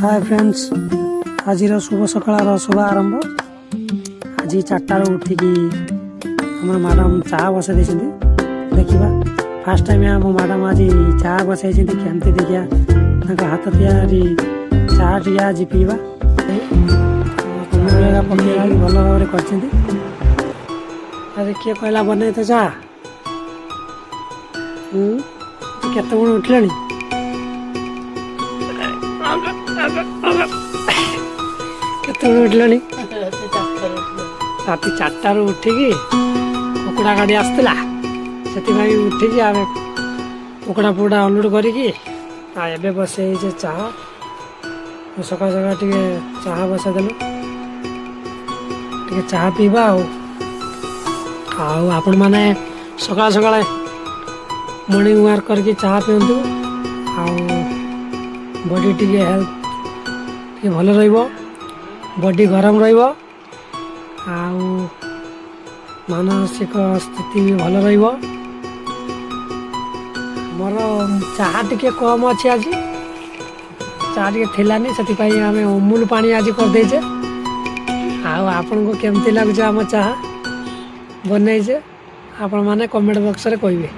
Hi friends, आज शुभ सकाळ शुभ आरंभ। आज 4टार उठिकी आम मैडम चाह बसई देखा फास्ट टाइम आम मैडम आज चाह बसई केमती देखिया हाथ तैयारी चाह टी आज पीवा पकड़ा भल भाव कर किए कहला बन तो चाह केत उठिला केत उठिला राति 4टार उठिकी कुकुड़ा गाड़ी आसला से उठिकी आम कुकुड़ा फुकुड़ा अनलोड करके बसे चाह सका सका टे चाह बसईदेलु टे चाह पीवा आपण मैंने सका सका मॉर्निंग वॉक करके चाह पिंतु बॉडी टी हेल्थ भल रॉडी गरम मानसिक स्थिति भी भल मोर चाह टी कम अच्छे आज चाह टी थिलानी से आम अमूल पानी आज करदेचे आपण को केमती लगुच आम चाह बनईचे आपण मैंने कमेंट बॉक्स रे कहिबे।